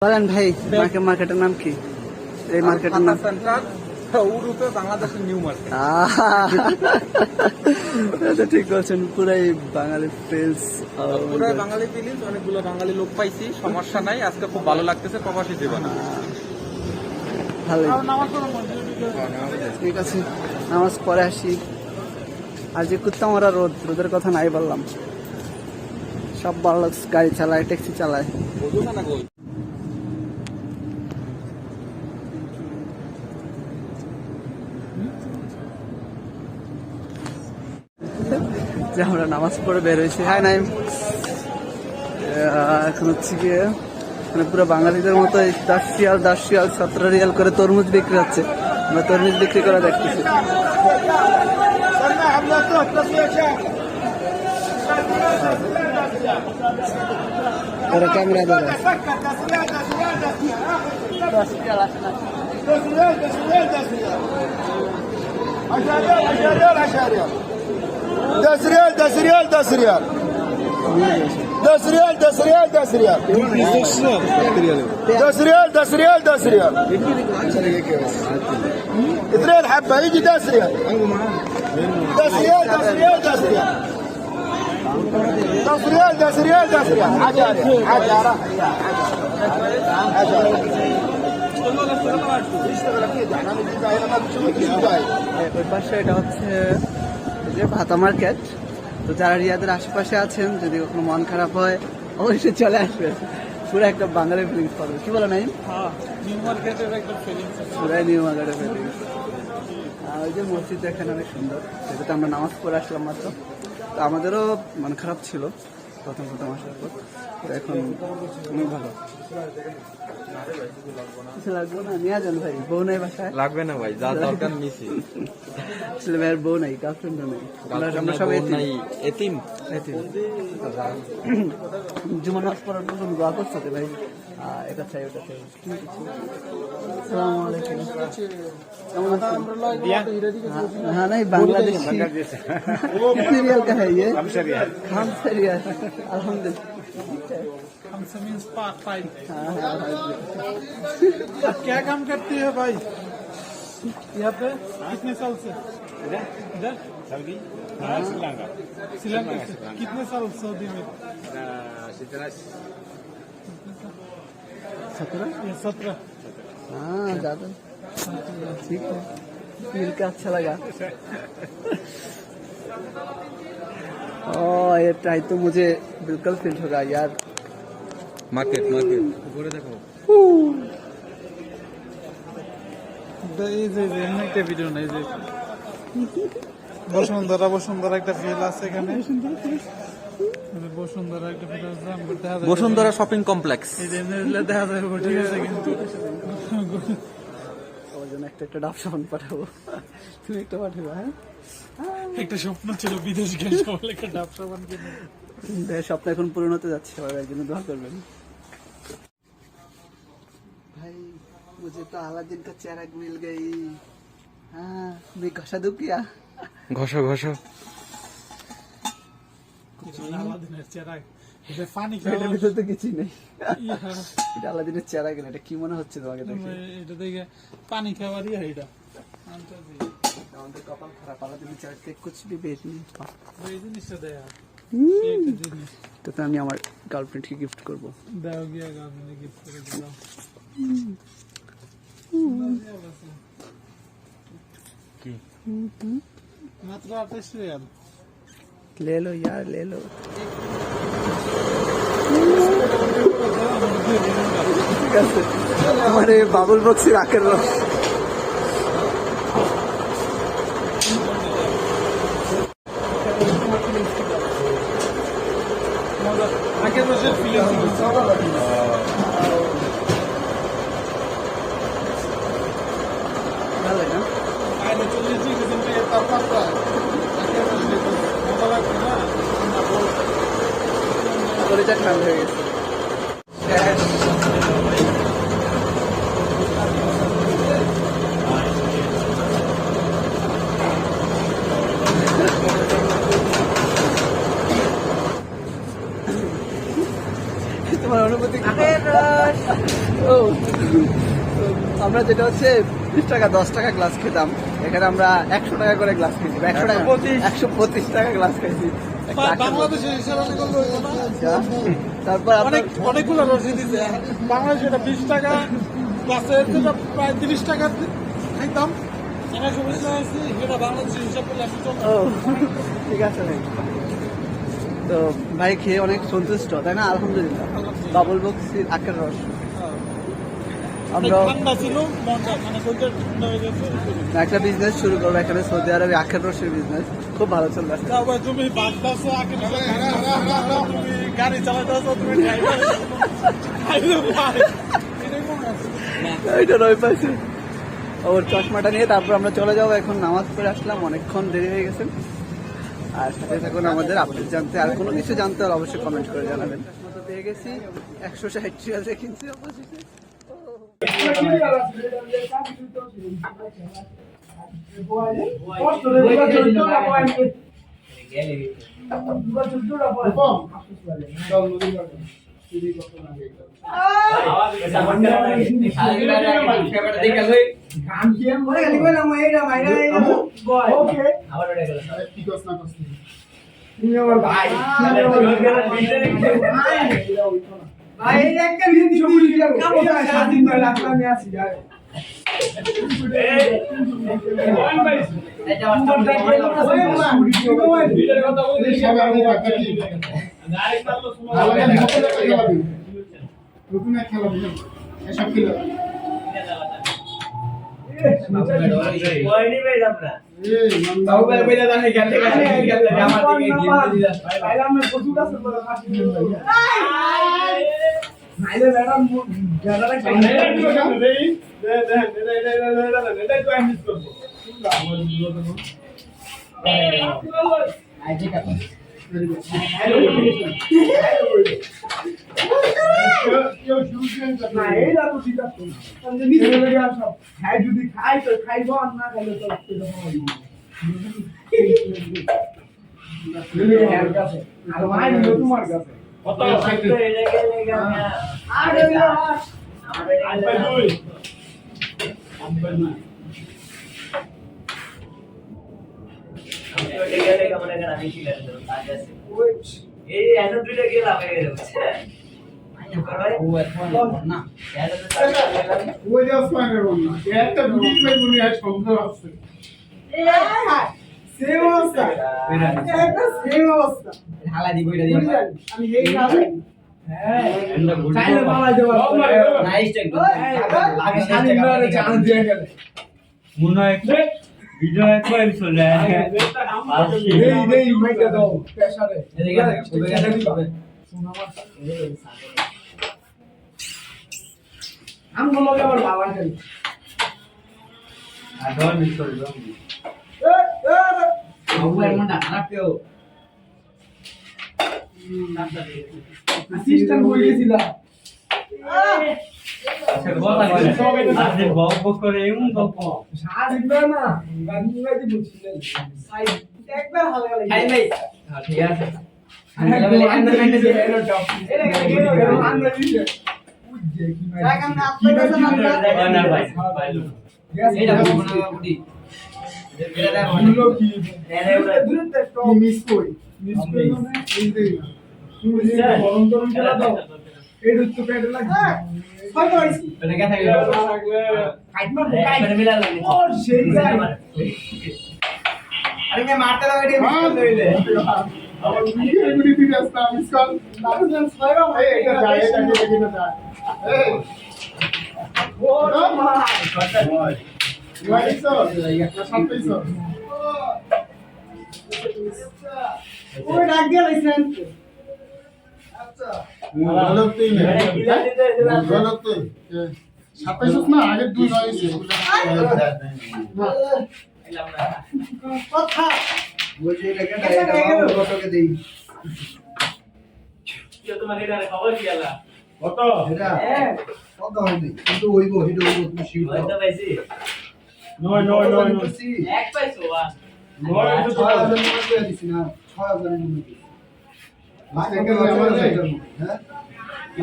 বলেন ভাই, মার্কেটের নাম কি? এই মার্কেটের নাম উরুতে বাংলাদেশের নিউ মার্কেট। ঠিক বলছেন, পুরাই বাঙালি ফিলস, পুরাই বাঙালি ফিলিংস। অনেকগুলো বাঙালি লোক পাইছি, সমস্যা নাই। আজকে খুব ভালো লাগতেছে প্রবাসী জীবনে। ভালো, ঠিক আছে, নামাজ পরে আসি। আর যে করতাম ওরা রোদের কথা নাই বললাম, সব ভালো লাগছে, গাড়ি চালায়, ট্যাক্সি চালায়। যে আমরা নামাজ পড়ে বের হয়েছি। হ্যাঁ নাইম, এখন হচ্ছে গিয়ে মানে পুরো বাঙালিদের মতো 10 রিয়াল 17 রিয়াল করে তরমুজ বিক্রি হচ্ছে। আমরা তরমুজ বিক্রি করা দেখতেছি। ক্যামেরা ধরে 10 ريال 10 ريال 10 ريال 10 ريال 10 ريال 10 ريال 10 ريال 10 ريال 10 ريال اثنين حبة يجي 10 ريال 10 ريال 10 ريال 10 ريال 10 ريال 10 ريال 10 ريال حجارة حجارة ওই পাশে এটা হচ্ছে যে ভাতা মার্কেট। তো যারা রিয়াদের আশেপাশে আছেন, যদি কখনো মন খারাপ হয় অবশ্যই চলে আসবে। পুরো একটা বাঙালি ফিলিংস পাবে। কি বলো নাই? নিউ মার্কেটের একটা ফিলিংস, পুরাই নিউ মার্কেটের ফিলিংস। ওই যে মসজিদ এখানে অনেক সুন্দর, সেটাতে আমরা নামাজ পড়ে আসলাম মাত্র। তো আমাদেরও মন খারাপ ছিল প্রথম আসার পর, এখন অনেক ভালো। কিছু লাগবে না, নিয়ে যান ভাই। বউ নাই বাসায়? লাগবে না ভাই, যা দরকার নিছি। আসলে ভাইয়ের বউ নাই, গার্লফ্রেন্ডও নেই, আমরা সব এতিম। জুমা নামাজ পড়ার জন্য দোয়া করছে ভাই, এটা চাই ওটা চাই। আসসালামু আলাইকুম, কেমন আছেন? हाँ नहीं, बांग्लादेश कितने रियल का है ये? 5 रियल। अल्हम्दुलिल्लाह। हमसे मीन्स पार्ट टाइम। हाँ, आप क्या काम करती है भाई यहाँ पे? कितने साल से इधर? सऊदी श्रीलंका। श्रीलंका से कितने साल सऊदी में? 17। हाँ ज्यादा ठीक है, मिल के अच्छा लगा। ये ट्राई तो मुझे बिल्कुल फील होगा यार। मार्केट ऊपर देखो, একটা ভিডিও নাই যে বসুন্ধরা একটা ফিল আছে এখানে। বসুন্ধরা একটা ফিল আছে, বসুন্ধরা শপিং কমপ্লেক্স দেখা যাবে। ঠিক আছে, কিন্তু ওর জন্য একটা ডাব সাবান পাঠাবো, তুমি একটা পাঠাবো। হ্যাঁ, একটা স্বপ্ন ছিল বিদেশ গিয়ে সবাই একটা ডাব সাবান কিনে। স্বপ্ন এখন পূরণ হতে যাচ্ছে, সবাই এর জন্য দোয়া করবেন। भाई मुझे तो अलादीन का चेहरा मिल गई। हाँ, मैं घसा दूं क्या? ঘষো আলাদিনের চেহারা, এটার ভিতরে তো কিছুই নেই। এটা আলাদিনের চেহারা গেল, এটা কি মনে হচ্ছে তোমাকে দেখে? এটা দেখে পানি খাওয়ারই হয় এটা। আমাদের কপাল খারাপ, আলাদিনের চেহারা থেকে कुछ भी बेच नहीं। এই জিনিসটা দেয়া তো আমি আমার গার্লফ্রেন্ডকে গিফট করব। দাও গিয়া গার্লফ্রেন্ডকে গিফট করে দিলাম। কি মাত্র 28 রিয়াল। ले लो यार, ले लो। ঠিক আছে, আমার এই বাবুল বক্সি রাখের রস। আগের বছর ফিলিংস ভালো লাগে না? আইলে 40 ডিগ্রি সেন্টিগ্রেড তাপমাত্রা। মজা লাগছে না? কলিজা ঠান্ডা হয়ে গেছে। তোমার অনুভূতি ও আমরা যেটা হচ্ছে 20 টাকা 10 টাকা গ্লাস খেতাম, এখানে আমরা 100 টাকা করে গ্লাস খেয়েছি, 100 টাকা 125 টাকা গ্লাস খাইছি। বাংলাদেশের হিসাবে তারপর অনেকগুলো রসিদ দিচ্ছে। বাংলাদেশে এটা 20 টাকা ক্লাসে প্রায় 30 টাকা খাইতাম। এটা বাংলাদেশের হিসাব করলে আমি ও ঠিক আছে ভাই। তো ভাই খেয়ে অনেক সন্তুষ্ট, তাই না? আলহামদুলিল্লাহ। বাবল বক্সির আখের রস আমরা ঠান্ডা ছিল, মনটা মানে শরীরটা ঠান্ডা হয়ে গেছে। একটা বিজনেস শুরু করবো এখানে সৌদি আরবে, আখের রসের বিজনেস খুব ভালো চলছে। তারপর তুমি বাসটাছো আগে তুমি গাড়ি চালাতেছো, তুমি ড্রাইভার এটা নয় পাশে ওর চশমাটা নিয়ে তারপর আমরা চলে যাবো। এখন নামাজ পড়ে আসলাম, অনেকক্ষণ দেরি হয়ে গেছে। আর সাথে থাকুন আমাদের আপডেট জানতে, আর কোনো কিছু জানতে হলে অবশ্যই কমেন্ট করে জানাবেন। মতো পেয়ে গেছি 160 রিয়ালে কিনছি অপোজিটে।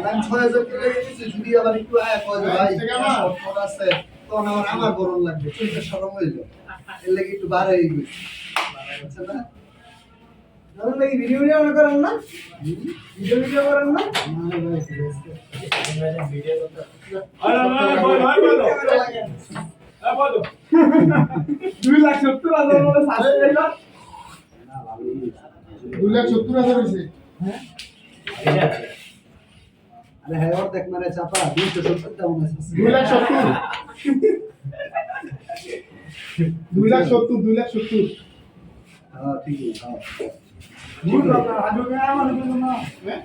আমি 6000 টাকা দিয়েছি যদি আবার একটু আয়া কয় যে ভাই শর্ট আছে তখন আমার গরম লাগবে চলতে সরম হইল এর লাগি একটু বাড়াই গেছে বুঝছেন না আমার লাগি ভিডিও করেন না ভিডিও করেন না ভিডিও করতে বলো 2,70,000 বলে সাড়ে 2,70,000 হয়েছে হ্যাঁ আরে হ্যাঁ ওর দেখ মারে চাপা 270 দাম আছে 2,70,000 হ্যাঁ ঠিক আছে ভুল আপনার আজও না মানে কিছু না হ্যাঁ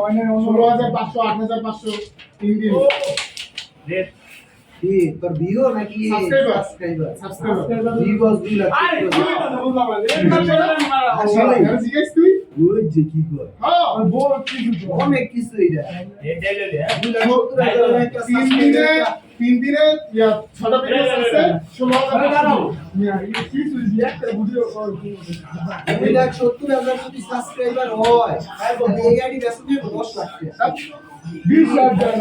অনেক 16,500 8,500 তিন দিন কি তোর বিও নাকি সাবস্ক্রাইবার বিগস 2 লাখ আরে বুঝলাম আসলে জিজ্ঞেস তুই ওই যে কি কর হ্যাঁ বল কিছু অনেক কিছু এটা তিন দিনে ইয়া 6টা ভিডিও আছে 16,000 কিছু একটা ভিডিও 2,70,000 যদি সাবস্ক্রাইবার হয় তাহলে এই গাড়ি বেচতে 10 লাখ টাকা 20 লাখ টাকা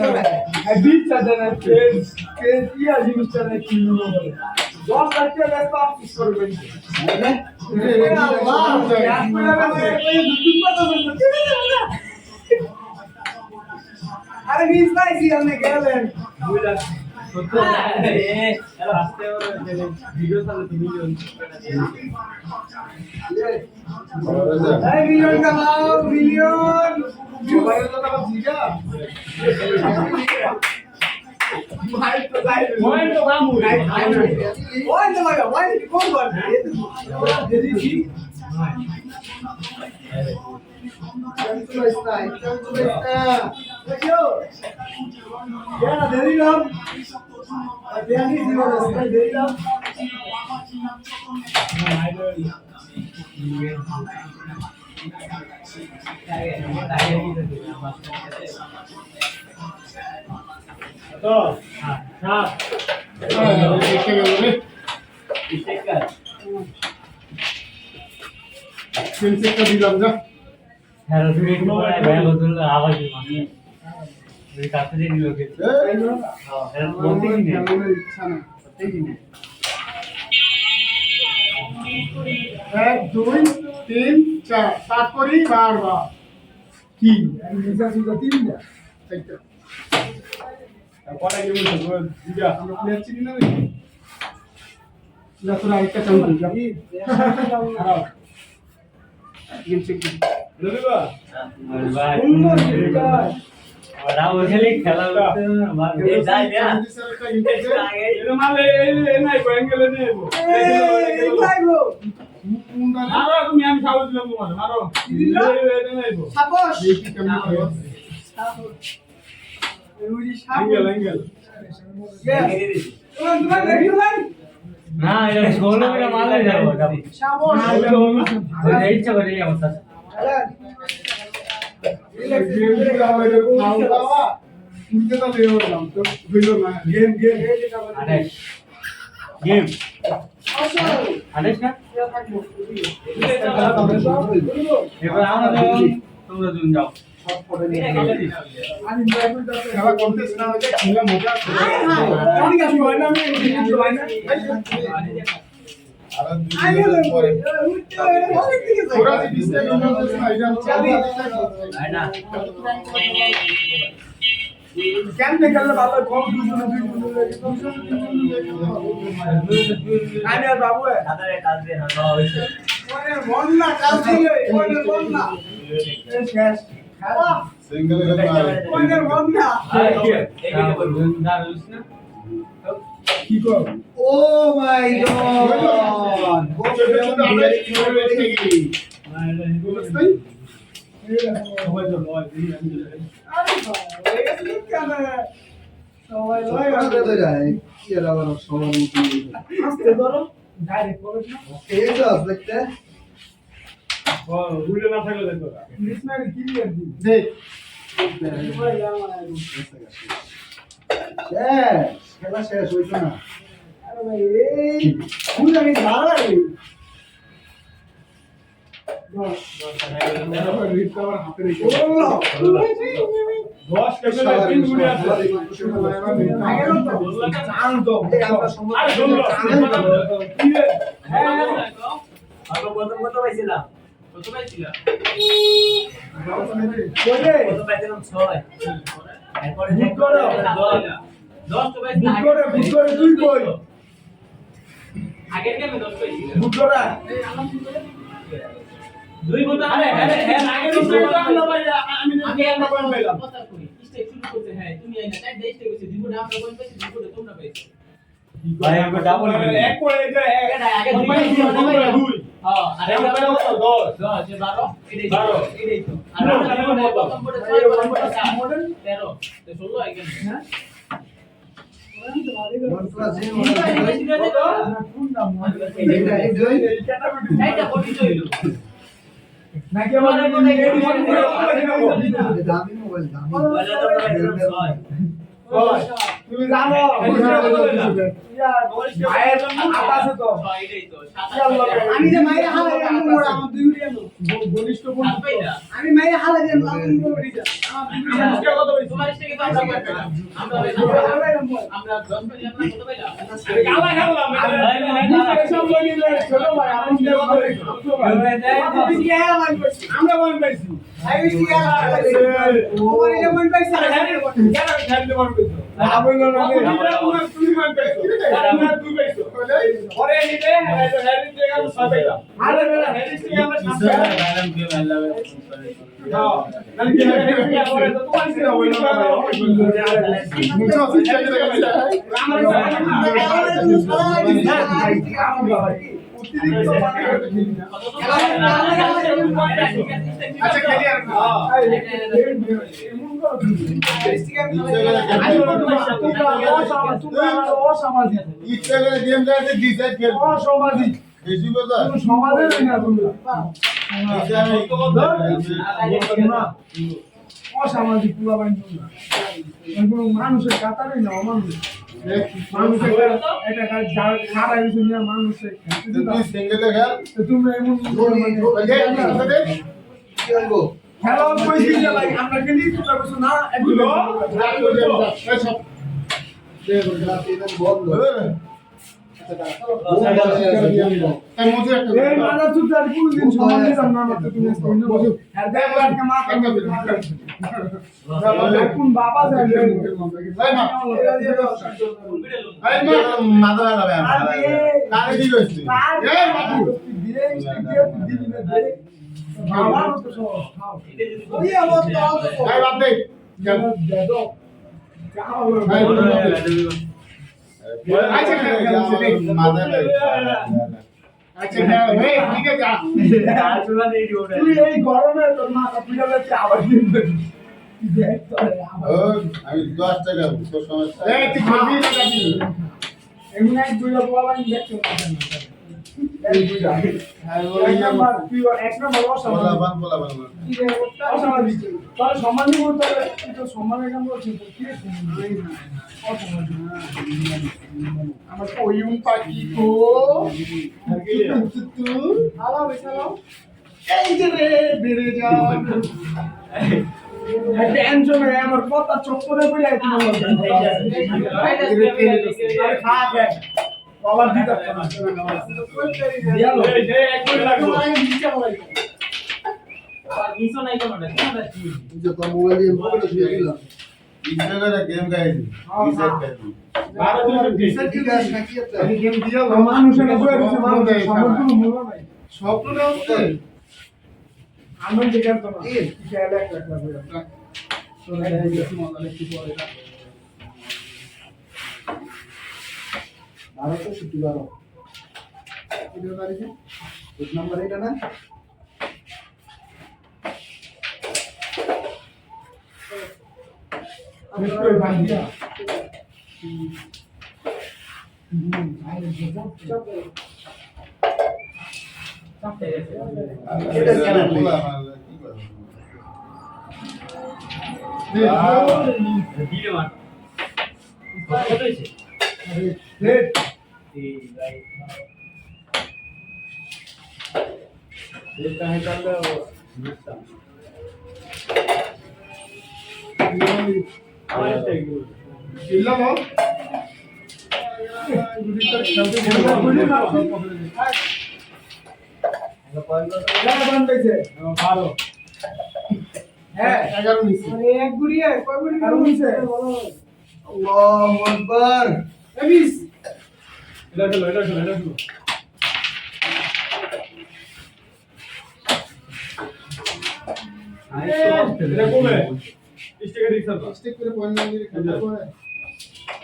20 লাখ টাকা কে ইয়া জিনিসটা নাকি নিলো বলে 10 লাখ টাকা বেচতে অফিস করবেন আরে মিস পাইছি আপনি গেলেন মিলিয়ন কামাও মিলিয়ন দিলাম যা এক দুই তিন চার তারপরে বারবার কি তারপরে কি বলছো দিদা আমরা প্লেয়ার চিনি না না তোরা একটা চালু করি যাবি খারাপ গেম চেক করি রবিবা সুন্দর গেমটা ওরা ওখানে খেলা করতে মারবে যাই না এর মানে এই নাই ব্যাঙ্গেলে নেবো এই লাইবো মারো তুমি আমি খাওয়া দিলাম তোমার মারো এই নেবো সাপোস দেখি কেমন করে সাপোস রুজি সাপোস অ্যাঙ্গেল তোমার রেডি ভাই না এটা ষোলো করে মারলে যাবো সাপোস এই ইচ্ছা করে এই অবস্থা খেলা করতেছ না খেলা মজা কেমনে খেললে ভালো কম বাবু মন না কাজ দিলে মন না কি কর ও মাই গড খেলা শেষ হইতো না হাতে কত পাইছিলাম? কত পাইছিলাম? কত পাইছিলাম? 6। এরপরে বুক করো। 10 তো পাইছিলাম। বুক করে তুই কই? আগের গেমে 10 পাইছিলাম। বুক করা। 2 বলতে আরে আগের আমি একটা পয়েন্ট পেলাম। কথা কই। স্টেপ শুরু করতে হ্যাঁ তুমি আইনা 4 ডে স্টেপ হইছে দুপুরে আমরা পয়েন্ট পাইছি দুপুরে তোমরা পাইছো। ভাই আমরা ডাবল এক করে এটা আগে 2 পাইছি হ্যাঁ আরে আমরা 10 যে 12 এটাই তো আর আমরা প্রথম পড়ে 6 প্রথম পড়ে 4 মডেল 13 তো 16 এখানে হ্যাঁ এইটা বডি হইলো নাকি আমাদের দামি মোবাইল দামি তুমি জানো মায়ের আকাশে তো এটাই তো আমি যে মাইরে হালা দিলাম মোড় আমার দুই উড়ে এলো ঘনিষ্ঠ আমি মাইরে হালা দিলাম লাল মোড় দিটা তোমার স্টেকে তো আমরা পয়েন্ট পেলাম আমরা 10 পেলাম আমরা কত পেলাম গালা খেললাম সব লইলে ছোট ভাই আমি আমরা মন পাইছি আমি কি আর ওরে মন পাইছে খেলতে পারবে আমি না তুমি মন পাইছো তুই পাইছো পরে নিতে হেরিস থেকে আমরা সব পেলাম আরে না হেরিস থেকে আমরা সব পেলাম নাকি হেরিস পরে তো তোমার ছিল ওই না মুছো সিস্টেম থেকে আচ্ছা ক্লিয়ার অসামাজিক ইচ্ছা করে গেম খেলতে ডিসাইড খেল অসামাজিক বেশি কথা সমাজের না তোমরা অসামাজিক পুরো কোনো মানুষের কাতারই না অমানুষ মানুষের এটা খারাপ কিছু নিয়ে মানুষের সিঙ্গেলে খেল তোমরা এমন খেলা কইছি যে ভাই আমরা খেলি তোমরা কিছু না এগুলো সব এই মানা চুপ আর কোন দিন সমান দিলাম না তো তুমি কোন বসো আর দেখ একটা মা কোন বাবা যায় ভাই মা এই মা মাদা লাগাবে কারে দি কইছি এই বাবু দিয়ে দিবি না দে বাবা তো সব খাও এই অবস্থা ভাই বাপ দে দে দাও ভাই আচ্ছা মাদা আচ্ছা এই ঠিক আছে তুই এই গরমে তোর মাথা পিটালে আবার দিবি দেখ তো আমি 10 টাকা তোর সমস্যা এই তুই খাবি না খাবি এমনি এক দুইটা বলা আমি দেখতে পাচ্ছি না এই দুইটা আর ওই নাম্বার তুই এক নাম্বার বলা বান কি রে অসামাজিক তাহলে সম্মানই করতে হবে তুই তো সম্মানের কাম করছিস কি রে অসামাজিক আমার কইউম পাখি তো হালা বেচালাও এই যে রে বেড়ে যা টেনশন है আমার কথা চক্করে পড়ে আইছি আরে খা গে বাবা দিতা দিয়ালো এই যে এক মিনিট লাগবে নিচে বলাই আর নিছো নাই কেন না যে তো মোবাইল দিয়ে দিলাম ইনস্টাগ্রামে গেম গাইছি রিসেট গাইছি 12 ঠিক আছে নাকি আমি গেম দিয়ালো মানুষের উপরে কিছু মানুষ সবার কোনো মূল্য নাই স্বপ্নটা হচ্ছে আমি দেখেন তো না খেলা একটা করে তো এই যে মজা লাগছে পরে আর তো ছুটি বারো ভিডিও করেছে এক নাম্বার এটা না আমি কই বান্দিয়া এটা কেন বলা ভিডিও মার কত হইছে এই ভাই এটা হে তাহলে চিল্লা বল হ্যাঁ 11 নিছি এক গুড়িয়ে কয় গুড়ি কারণ হইছে আল্লাহু আকবার এবিস এটা খেলো এটা কমে স্টিকার দিছ না স্টিক করে পয়েন্ট নিয়ে খেলা করে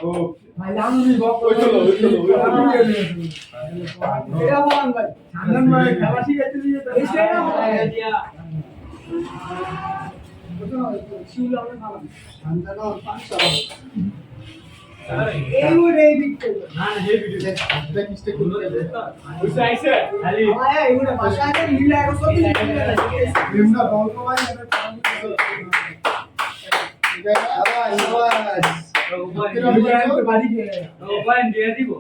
ওকে ভাই আমি বক ওই চলো এটা বলেন ভাই আনন্দ ভাই খেলা শিখাইতে দিয়ে এই সেটা বলেন শিউল আমরা খালাম ঠান্ডা না 500 এই ওই এই দিকতে না না এই ভিডিও দেখ স্টিক করে দে বুঝতে আইছে খালি ভাই এই ওটা ভাষাতে লীলা এক সব নিম্না বলকো ভাই এটা চালু করে আবার ইনভাইস ও পয়েন্ট দিয়ে দিব